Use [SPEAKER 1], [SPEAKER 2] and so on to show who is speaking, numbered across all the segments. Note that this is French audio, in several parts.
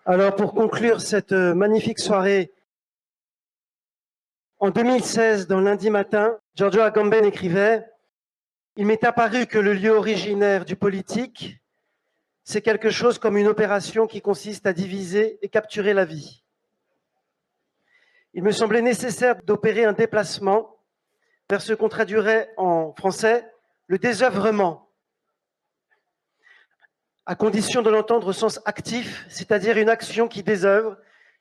[SPEAKER 1] Alors, pour conclure cette magnifique soirée, en 2016, dans Lundi Matin, Giorgio Agamben écrivait « Il m'est apparu que le lieu originaire du politique, c'est quelque chose comme une opération qui consiste à diviser et capturer la vie. Il me semblait nécessaire d'opérer un déplacement vers ce qu'on traduirait en français le désœuvrement, à condition de l'entendre au sens actif, c'est-à-dire une action qui désœuvre,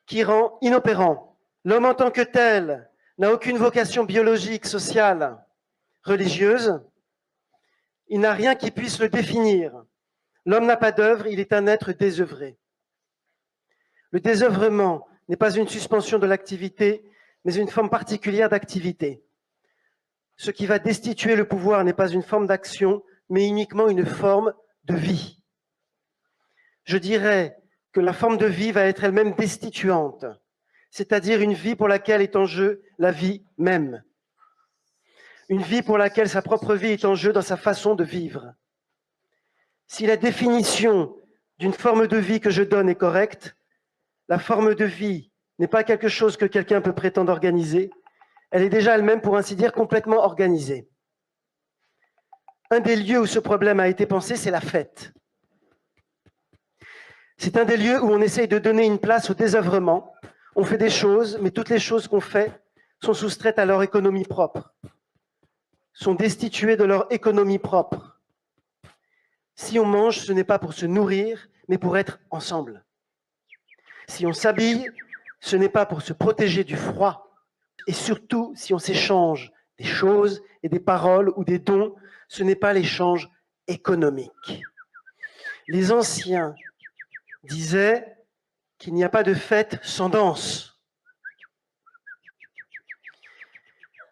[SPEAKER 1] qui rend inopérant. L'homme en tant que tel n'a aucune vocation biologique, sociale, religieuse. Il n'a rien qui puisse le définir. L'homme n'a pas d'œuvre, il est un être désœuvré. Le désœuvrement n'est pas une suspension de l'activité, mais une forme particulière d'activité. Ce qui va destituer le pouvoir n'est pas une forme d'action, mais uniquement une forme de vie. Je dirais que la forme de vie va être elle-même destituante, c'est-à-dire une vie pour laquelle est en jeu la vie même. Une vie pour laquelle sa propre vie est en jeu dans sa façon de vivre. Si la définition d'une forme de vie que je donne est correcte, la forme de vie n'est pas quelque chose que quelqu'un peut prétendre organiser, elle est déjà elle-même, pour ainsi dire, complètement organisée. Un des lieux où ce problème a été pensé, c'est la fête. C'est un des lieux où on essaye de donner une place au désœuvrement. On fait des choses, mais toutes les choses qu'on fait sont soustraites à leur économie propre, sont destituées de leur économie propre. Si on mange, ce n'est pas pour se nourrir, mais pour être ensemble. Si on s'habille, ce n'est pas pour se protéger du froid. Et surtout, si on s'échange des choses et des paroles ou des dons, ce n'est pas l'échange économique. Les anciens disaient qu'il n'y a pas de fête sans danse.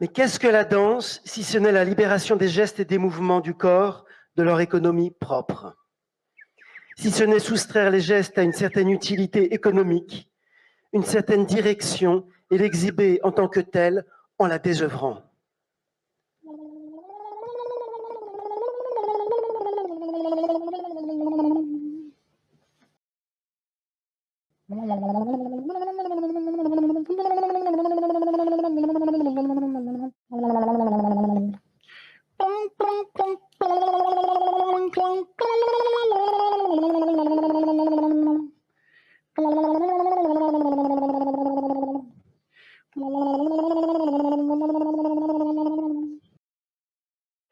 [SPEAKER 1] Mais qu'est-ce que la danse, si ce n'est la libération des gestes et des mouvements du corps de leur économie propre? Si ce n'est soustraire les gestes à une certaine utilité économique, une certaine direction, et l'exhiber en tant que tel en la désœuvrant.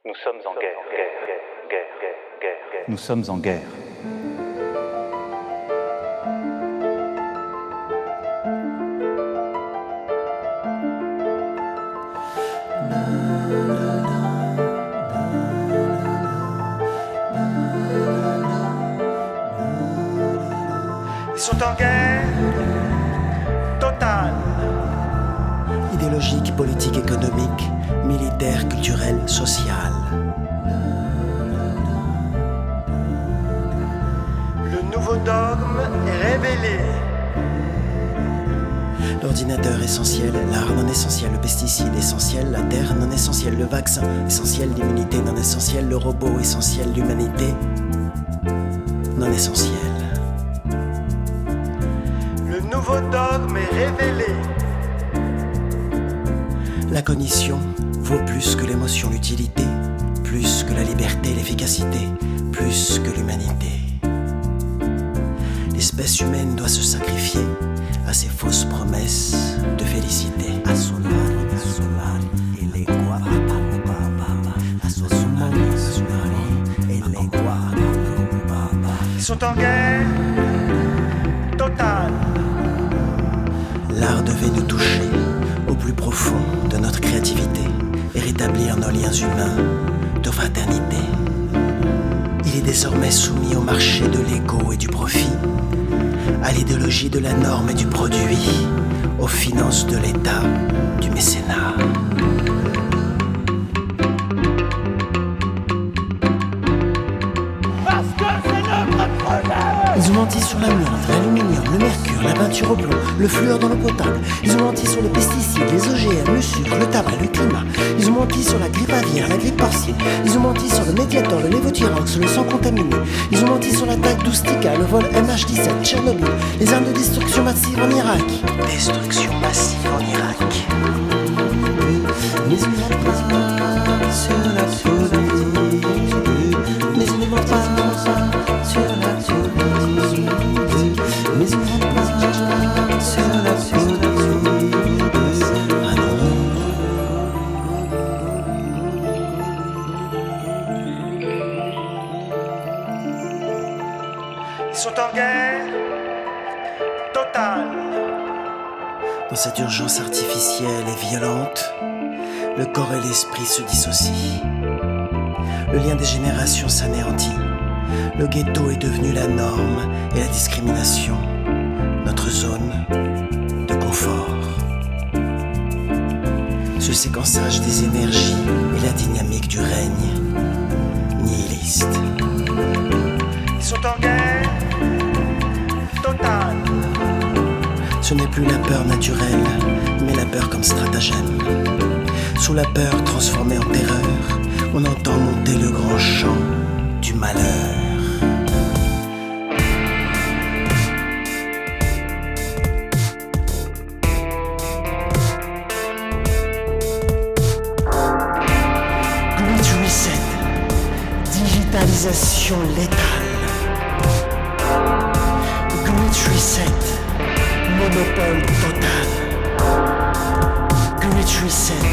[SPEAKER 2] Nous sommes en guerre. Nous sommes en guerre.
[SPEAKER 1] Ils sont en guerre totale.
[SPEAKER 3] Idéologique, politique, économique, militaire, culturelle, sociale.
[SPEAKER 1] Le nouveau dogme est révélé.
[SPEAKER 3] L'ordinateur essentiel, l'art non essentiel, le pesticide essentiel, la terre non essentielle, le vaccin essentiel, l'immunité non essentielle, le robot essentiel, l'humanité non essentielle.
[SPEAKER 1] Le nouveau dogme est révélé.
[SPEAKER 3] La cognition vaut plus que l'émotion, l'utilité, plus que la liberté, l'efficacité, plus que l'humanité. L'espèce humaine doit se sacrifier à ses fausses promesses de félicité.
[SPEAKER 1] Ils sont en guerre totale.
[SPEAKER 3] L'art devait nous toucher au plus profond de notre créativité et rétablir nos liens humains de fraternité. Il est désormais soumis au marché de l'ego et du profit, à l'idéologie de la norme et du produit, aux finances de l'État, du mécénat. Ils ont menti sur l'amiante, l'aluminium, le mercure, la peinture au plomb, le fluor dans l'eau potable. Ils ont menti sur les pesticides, les OGM, le sucre, le tabac, le climat. Ils ont menti sur la grippe aviaire, la grippe porcine. Ils ont menti sur le Mediator, le lévothyrox, le sang contaminé. Ils ont menti sur l'attaque d'Oustika, le vol MH17, Tchernobyl, les armes de destruction massive en Irak. Destruction massive en Irak. Mais ils ne mentent pas sur la politique. Mais ils ne mentent pas sur la politique. Mais ils ne mentent pas sur la politique. Ah non.
[SPEAKER 1] Ils sont en guerre totale.
[SPEAKER 3] Dans cette urgence artificielle et violente, le corps et l'esprit se dissocient. Le lien des générations s'anéantit. Le ghetto est devenu la norme et la discrimination, notre zone de confort. Ce séquençage des énergies et la dynamique du règne nihiliste.
[SPEAKER 1] Ils sont en guerre totale.
[SPEAKER 3] Ce n'est plus la peur naturelle, mais la peur comme stratagème. Sous la peur transformée en terreur, on entend monter le grand chant du malheur. Great Reset, digitalisation létale. Great Reset, monopole total. Great Reset,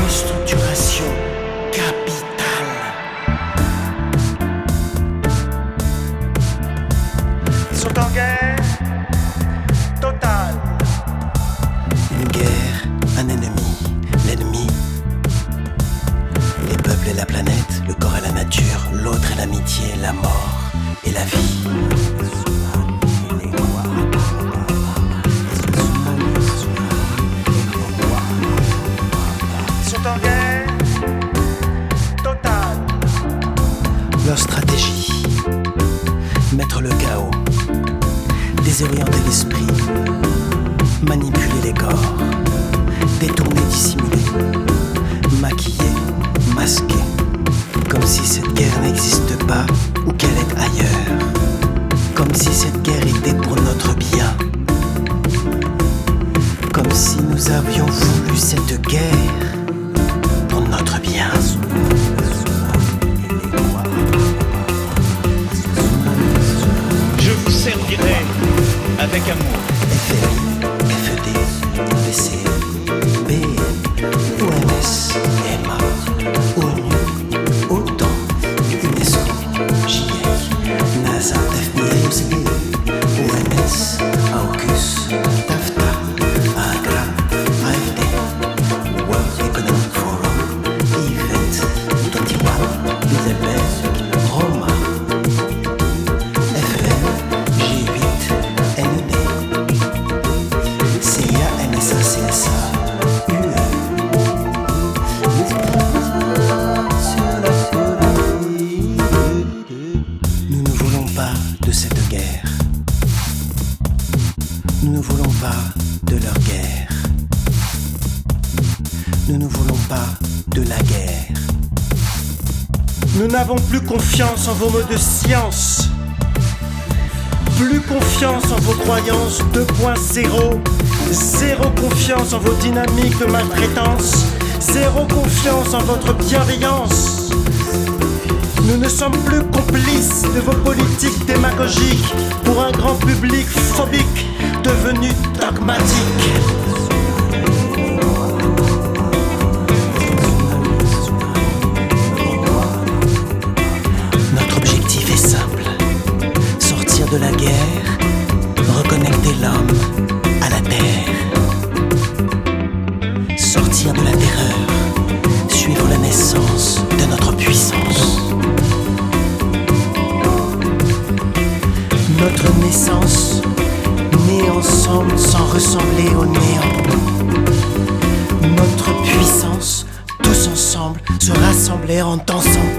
[SPEAKER 3] restructuration capitale.
[SPEAKER 1] Ils sont en guerre totale.
[SPEAKER 3] Une guerre, un ennemi, l'ennemi. Les peuples et la planète, le corps et la nature, l'autre et l'amitié, la mort et la vie.
[SPEAKER 1] Ils sont en guerre totale.
[SPEAKER 3] Leur stratégie, mettre le chaos, désorienter l'esprit, manipuler les corps, détourner, dissimuler, maquiller, masquer, comme si cette guerre n'existe pas ou qu'elle est ailleurs, comme si cette guerre était pour notre bien, comme si nous avions voulu cette guerre pour notre bien.
[SPEAKER 2] Je vous servirai avec amour.
[SPEAKER 3] FMI, FED, PC, BN, OMS, EMA, ONU, OTAN, UNESCO, GIEC, NASA, FBI, OCDE, OMS, AUKUS, TAFTA, AGRA, AFD, World Economic Forum, Event 21, Heidelberg, Roma, FN, G8, NED, CIA, NSA, CSA, UE. Nous ne voulons pas de cette guerre. Nous ne voulons pas de leur guerre. Nous ne voulons pas de la guerre.
[SPEAKER 1] Nous n'avons plus confiance en vos mots de science. Plus confiance en vos croyances 2.0. Zéro confiance en vos dynamiques de maltraitance. Zéro confiance en votre bienveillance. Nous ne sommes plus complices de vos politiques démagogiques pour un grand public phobique devenu dogmatique.
[SPEAKER 3] Notre objectif est simple. Sortir de la guerre, reconnecter l'homme à la terre. Sortir de la terreur, suivre la naissance de notre puissance. Notre naissance, née ensemble sans ressembler au néant. Notre puissance, tous ensemble, se rassembler en dansant.